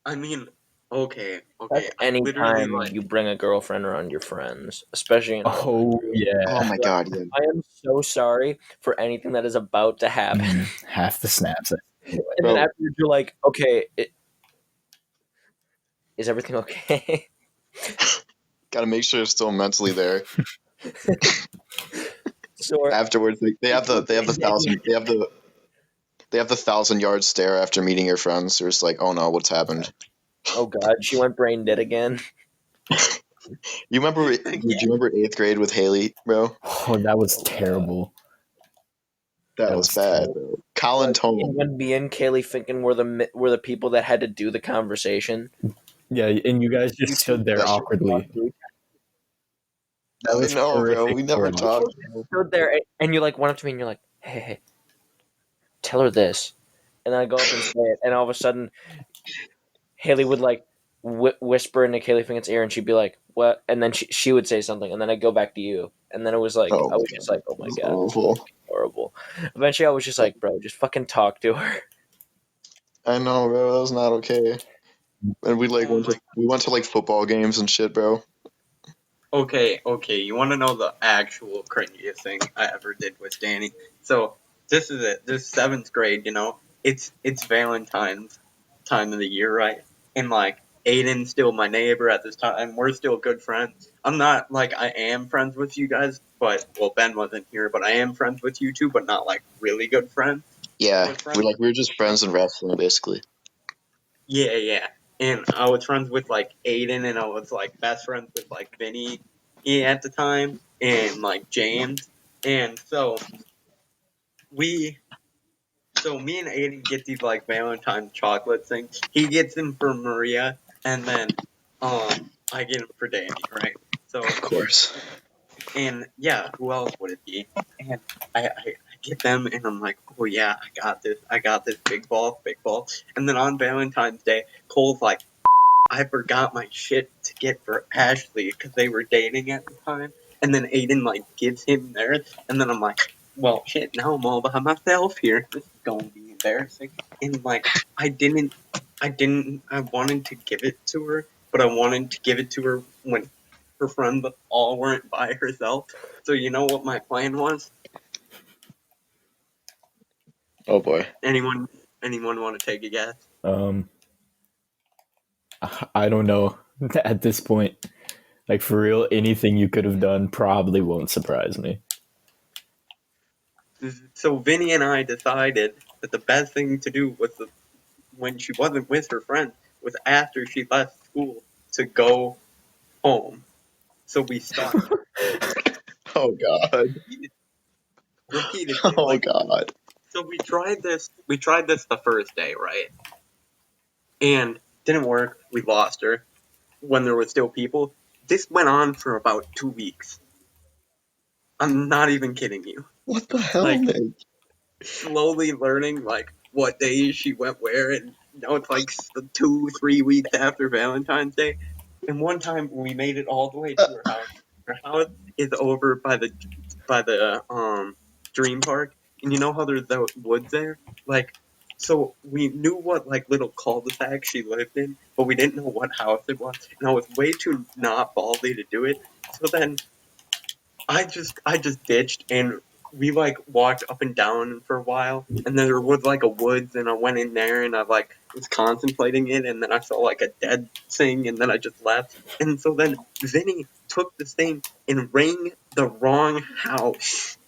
I mean, okay. That's I literally anytime you bring a girlfriend around your friends, especially in our Oh, group. Oh yeah. my god, yeah. I am so sorry for anything that is about to happen. Half the snaps. And then Bro, afterwards, you're like, okay, is everything okay? got to make sure it's still mentally there. So, Afterwards, they have the 1,000 yard stare after meeting your friends. They're just like, oh no, what's happened? oh god, she went brain dead again. You remember? Do you remember 8th grade with Haley, bro? Oh, that was Oh, terrible. That That was was bad, terrible. bro. Colin Tone. when me and Kaylee Finken were the people that had to do the conversation. Yeah, and you guys just stood there That- awkwardly. That I was know, bro. horrific We never for me. talked. Stood there, and you like went up to me and you're like, hey, tell her this, and then I go up and say it, and all of a sudden Haley would like whisper into Kaylee Finken's ear, and she'd be like, "What?" And then she would say something, and then I'd go back to you, and then it was like Oh I my was just like, "Oh god, my it was god, this is awful. horrible." Eventually, I was just like, "Bro, just fucking talk to her." I know, bro. That was not okay. And we like Oh my. we went to like football games and shit, bro. Okay. You want to know the actual cringiest thing I ever did with Danny? So this is it. This 7th grade. It's Valentine's time of the year, right? And like Aiden's still my neighbor at this time. We're still good friends. I'm not like I am friends with you guys, but well, Ben wasn't here, but I am friends with you two, but not like really good friends. I Yeah, was friends. we were just friends in wrestling, basically. Yeah. And I was friends with like Aiden, and I was like best friends with like Vinny at the time, and like James. And we, me and Aiden get these like Valentine's chocolate things. He gets them for Maria, and then I get them for Danny, right? So, Of course. and yeah, who else would it be? And I get them, and I'm like, oh yeah, I got this big ball. And then on Valentine's Day, Cole's like, I forgot my shit to get for Ashley because they were dating at the time. And then Aiden like gives him theirs, and then I'm like, well, shit, now I'm all by myself here. This is gonna be embarrassing. And like, I wanted to give it to her, but I wanted to give it to her when her friends all weren't by herself. So you know what my plan was? Oh boy. Anyone want to take a guess? Um, I don't know at this point. Like, for real, anything you could have done probably won't surprise me. So Vinny and I decided that the best thing to do was when she wasn't with her friends was after she left school to go home. So we stalked her Oh god. repeatedly. Oh Like, god. so we tried this. We tried this the first day, right? And didn't work. We lost her when there were still people. This went on for about 2 weeks. I'm not even kidding you. What the hell, Like, man? slowly learning like what days she went where, and now it's like 2-3 weeks after Valentine's Day. And one time we made it all the way to her house. Her house is over by the dream park, and you know how there's the woods there, like. So we knew what like little cul-de-sac she lived in, but we didn't know what house it was, and I was way too not ballsy to do it. So then I just ditched, and we like walked up and down for a while, and then there was like a woods, and I went in there, and I like was contemplating it, and then I saw like a dead thing, and then I just left. And so then Vinny took this thing and rang the wrong house.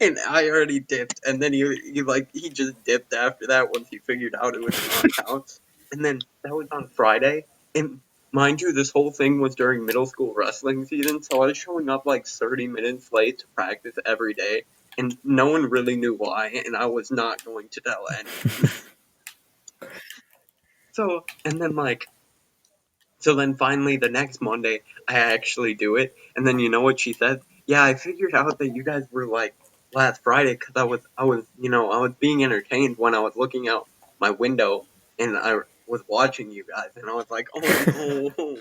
and I already dipped, and then he just dipped after that once he figured out it was wrong house. And then that was on Friday, and mind you, this whole thing was during middle school wrestling season, so I was showing up like 30 minutes late to practice every day, and no one really knew why, and I was not going to tell anyone. And then so then finally the next Monday, I actually do it. And then you know what she said? Yeah, I figured out that you guys were like last Friday because I was being entertained when I was looking out my window and I was watching you guys and I was like, oh no, oh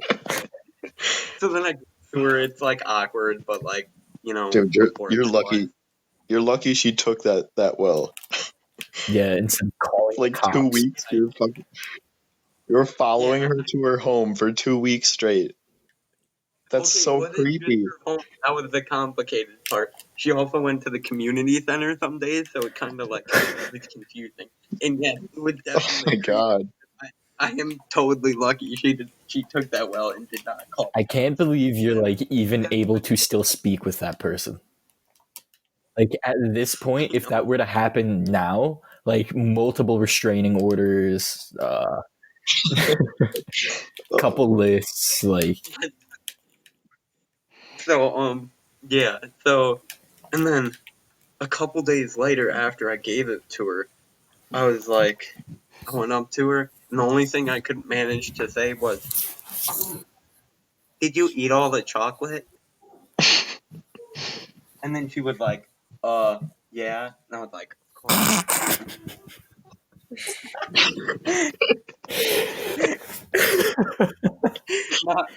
no. So then I go to her. It's like awkward, but like, Dude, of course you're it was. lucky. You're lucky she took that well. Yeah, instead of calling For the like 2 weeks, cops. you're following Yeah. her to her home for 2 weeks straight. That's Okay, so was it just creepy. her home? That was the complicated part. She also went to the community center some days, so it kind of like was confusing. And yes, it was Oh definitely my creepy. god. I am totally lucky she took that well and did not call I the can't cops. believe you're And like even then, able to still speak with that person. Like at this point, I if know. that were to happen now, like multiple restraining orders, couple lists, like So yeah. So and then a couple days later, after I gave it to her, I was like, I went up to her, and the only thing I could manage to say was, "Did you eat all the chocolate?" And then she was like, yeah. And I was like, of course. not,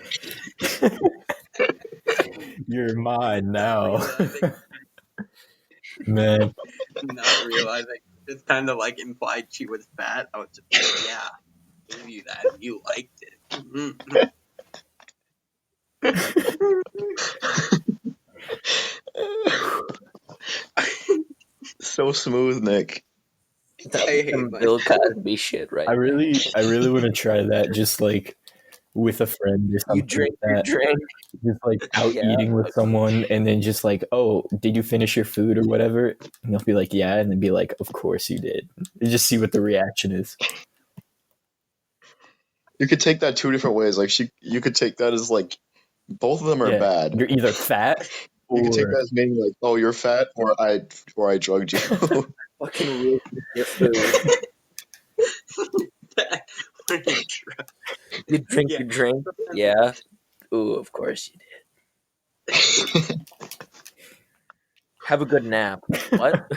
you're mine not now, realizing, man. not realizing. Just kind of like implied she was fat. I was just like, yeah, I gave you that and you liked it. Mm-hmm. So smooth, Nick. That I was hate some Bill myself. Cosby shit I right there. really want to try that, just like with a friend or You something like drink your that. drink. Just like out Yeah. eating with someone, and then just like, oh, did you finish your food or whatever? And they'll be like, yeah, and then be like, of course you did. And just see what the reaction is. You could take that two different ways. Like you could take that as like both of them are Yeah, bad. you're either fat You could take or that as meaning like, oh, you're fat, or I drugged you. Fucking ruin your food. When you try- You drink yeah. your drink. Yeah. Ooh, of course you did. Have a good nap. What?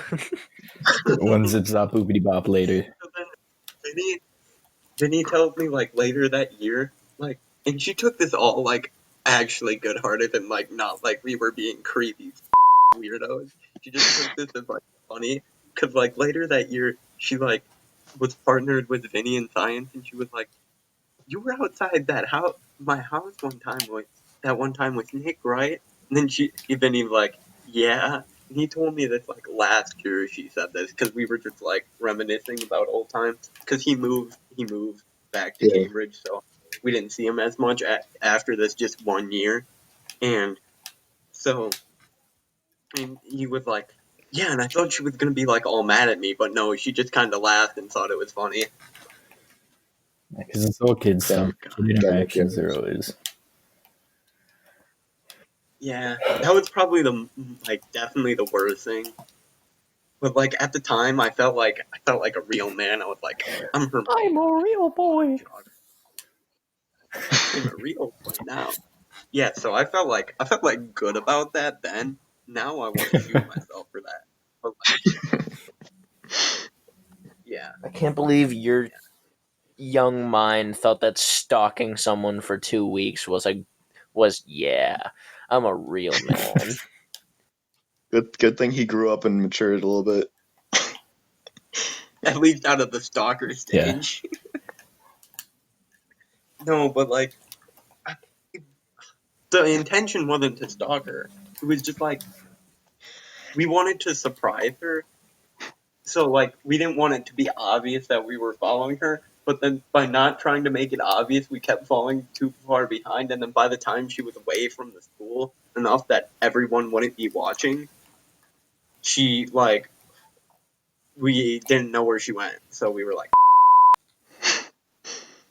one zip zop boopity bop later. So then Vinny tells me like later that year, like, and she took this all like actually good hearted and like not like we were being creepy weirdos. She just took this as like funny because like later that year she like was partnered with Vinny in science and she was like, "You were outside my house one time with Nick, right?" And then Vinny was like, "Yeah." And he told me this like last year she said this because we were just like reminiscing about old times because he moved back to Yeah. Cambridge, so we didn't see him as much after this just 1 year. And so and he was like, yeah, and I thought she was gonna be like all mad at me, but no, she just kind of laughed and thought it was funny. Because it's all kid stuff. Damn. Oh god, Kid Damn it, interactions are James. always. yeah, that was probably definitely the worst thing. But like at the time, I felt like a real man. I was like, I'm her I'm a real boy. I'm a real boy now. Yeah, so I felt like good about that then. Now I want to shoot myself for that. But like, yeah, I can't believe your young mind thought that stalking someone for 2 weeks was yeah. I'm a real man. Good thing he grew up and matured a little bit. at least out of the stalker Yeah. stage. No, but like the intention wasn't to stalk her. It was just like we wanted to surprise her. So like we didn't want it to be obvious that we were following her, but then by not trying to make it obvious, we kept falling too far behind and then by the time she was away from the school enough that everyone wouldn't be watching, she like we didn't know where she went, so we were like,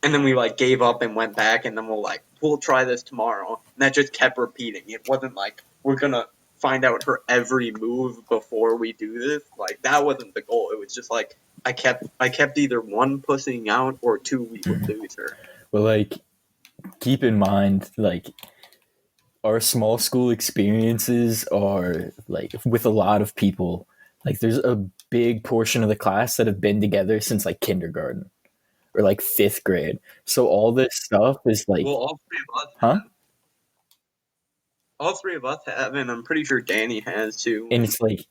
and then we like gave up and went back, and then we'll try this tomorrow, and that just kept repeating. It wasn't like we're gonna find out her every move before we do this. Like that wasn't the goal. It was just like I kept either one pussing out or two we would lose her. But like, keep in mind, like, our small school experiences are like with a lot of people. Like, there's a big portion of the class that have been together since like kindergarten or like fifth grade. So all this stuff is like, Well, all three of us huh? have. All three of us have, and I'm pretty sure Danny has too. And it's like,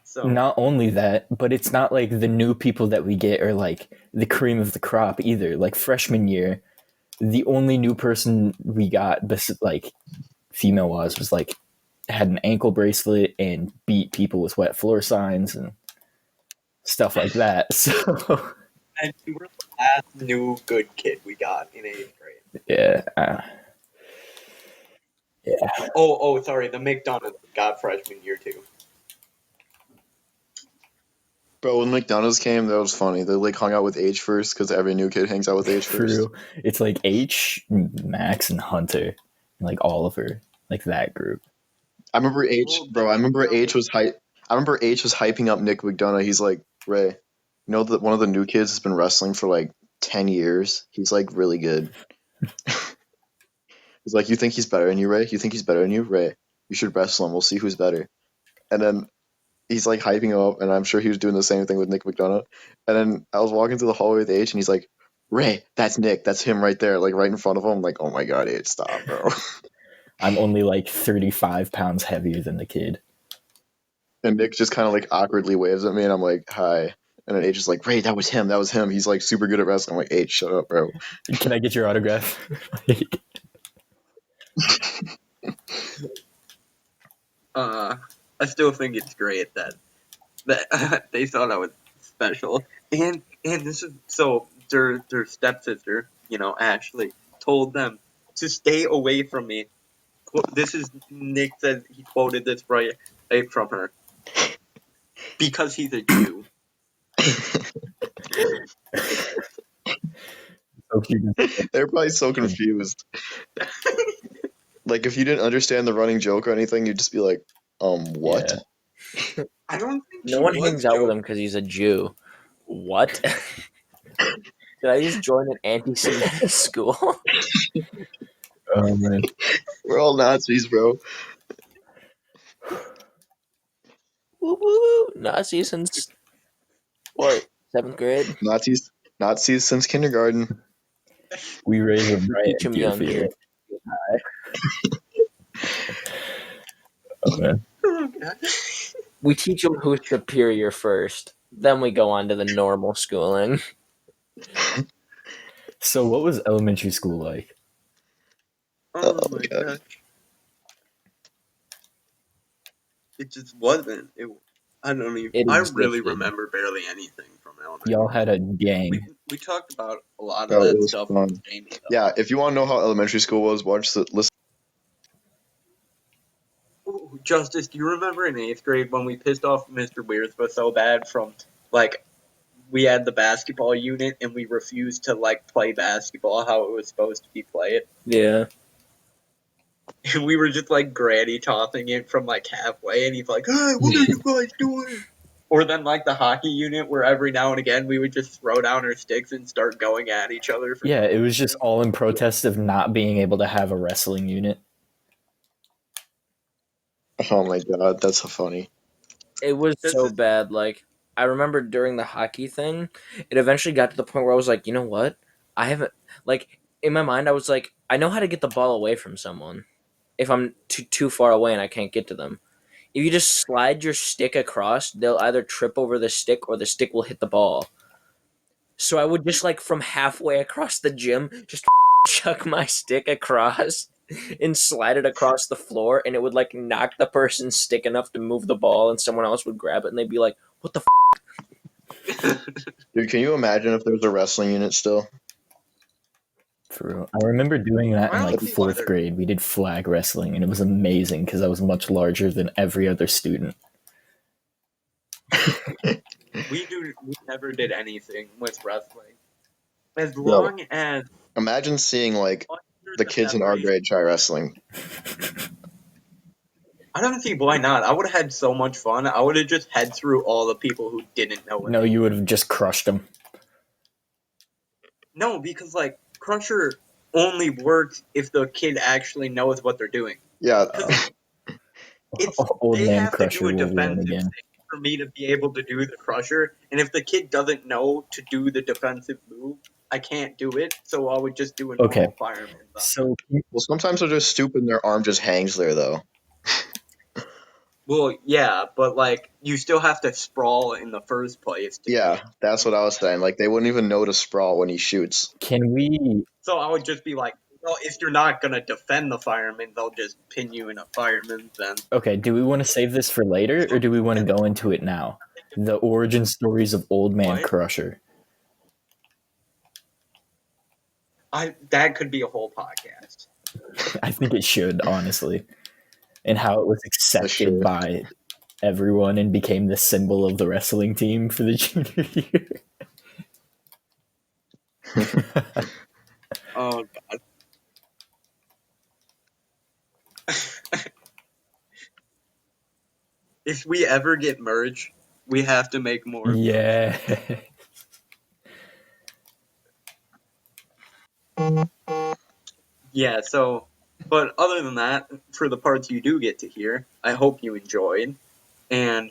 So not only that, but it's not like the new people that we get are like the cream of the crop either. Like freshman year, the only new person we got, like female wise, was like had an ankle bracelet and beat people with wet floor signs and stuff like that. So and you were the last new good kid we got in 8th grade. yeah, Oh, sorry, the McDonald's got freshman year too. Bro, when McDonald's came, that was funny. They like hung out with H first because every new kid hangs out with H first. true. It's like H, Max, and Hunter, and like Oliver, like that group. I remember H, Well, bro. I remember H was hyping up Nick McDonough. He's like, Ray, you know that one of the new kids has been wrestling for like 10 years. He's like really good. He's like, you think he's better than you, Ray? You think he's better than you, Ray? You should wrestle him. We'll see who's better. And then he's like hyping him up, and I'm sure he was doing the same thing with Nick McDonough. And then I was walking through the hallway with H, and he's like, Ray, that's Nick. That's him right there, like right in front of him. I'm like, oh my god, H, stop, bro. I'm only like 35 pounds heavier than the kid. And Nick just kind of like awkwardly waves at me, and I'm like, hi. And then H is like, Ray, that was him. That was him. He's like super good at wrestling. I'm like, H, shut up, bro. Can I get your autograph? I still think it's great that they thought I was special, and this is so their stepsister, Ashley, told them to stay away from me. This is Nick says he quoted this right from her because he's a Jew. They're probably so confused. Like, if you didn't understand the running joke or anything, you'd just be like, what? Yeah. I don't think No one hangs out with him because he's a Jew. What? Did I just join an anti-Semitic school? Oh man. We're all Nazis, bro. Woo woo! Nazis since what? 7th grade? Nazis since kindergarten. We raise them right Teach 'em young, Deerfield. kid. Oh man. Oh, God. We teach them who's superior first. Then we go on to the normal schooling. So what was elementary school like? Oh Oh, my God. gosh. It just wasn't. I don't even. It I existed. really remember barely anything from elementary. Y'all had a gang. We talked about a lot of Bro, it that was stuff fun. with Jamie, though. Yeah, if you want to know how elementary school was, listen. Ooh, Justice, do you remember in 8th grade when we pissed off Mr. Wiersma so bad from, like, we had the basketball unit and we refused to, like, play basketball how it was supposed to be played? Yeah. And we were just, like, granny tossing it from, like, halfway, and he's like, hey, what are you guys doing? Or then, like, the hockey unit where every now and again we would just throw down our sticks and start going at each other. Yeah, it was just all in protest of not being able to have a wrestling unit. Oh my god, that's so funny. It was so bad. Like, I remember during the hockey thing, it eventually got to the point where I was like, you know what? I haven't, like, in my mind, I was like, I know how to get the ball away from someone if I'm too far away and I can't get to them. If you just slide your stick across, they'll either trip over the stick or the stick will hit the ball. So I would just, like, from halfway across the gym, just chuck my stick across and slide it across the floor, and it would, like, knock the person's stick enough to move the ball, and someone else would grab it, and they'd be like, what the Dude, can you imagine if there was a wrestling unit still? For real. I remember doing that in like Honestly, fourth whether- grade. We did flag wrestling, and it was amazing because I was much larger than every other student. We never did anything with wrestling. As Yo, long as imagine seeing like under the the kids in our separation, grade try wrestling. I don't see why not. I would have had so much fun. I would have just had through all the people who didn't know what No, they you did. would have just crushed them. No, because like Crusher only works if the kid actually knows what they're doing. Yeah, Because it's Old they man have to do Crusher a will win defensive again. thing for me to be able to do the Crusher. And if the kid doesn't know to do the defensive move, I can't do it. So I would just do a Okay, normal fireman. so well, sometimes they're just stupid and their arm just hangs there, though. Well, yeah, but like you still have to sprawl in the first place to Yeah, that's what I was saying. Like, they wouldn't even know to sprawl when he shoots. can we? So I would just be like, well, if you're not gonna defend the fireman, they'll just pin you in a fireman. Then Okay, do we want to save this for later, or do we want to go into it now? The origin stories of Old Man what? Crusher. That could be a whole podcast. I think it should, honestly, and how it was For accepted sure. by everyone and became the symbol of the wrestling team for the junior year. Oh god. If we ever get merch, we have to make more of those. Yeah. Yeah, so but other than that, for the parts you do get to hear, I hope you enjoyed. And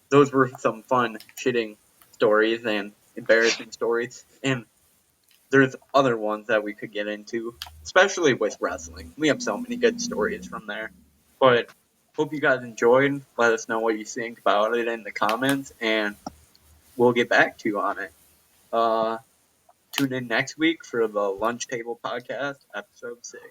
those were some fun shitting stories and embarrassing stories. And there's other ones that we could get into, especially with wrestling. We have so many good stories from there. But hope you guys enjoyed. Let us know what you think about it in the comments, and we'll get back to you on it. Tune in next week for the Lunch Table Podcast, episode 6.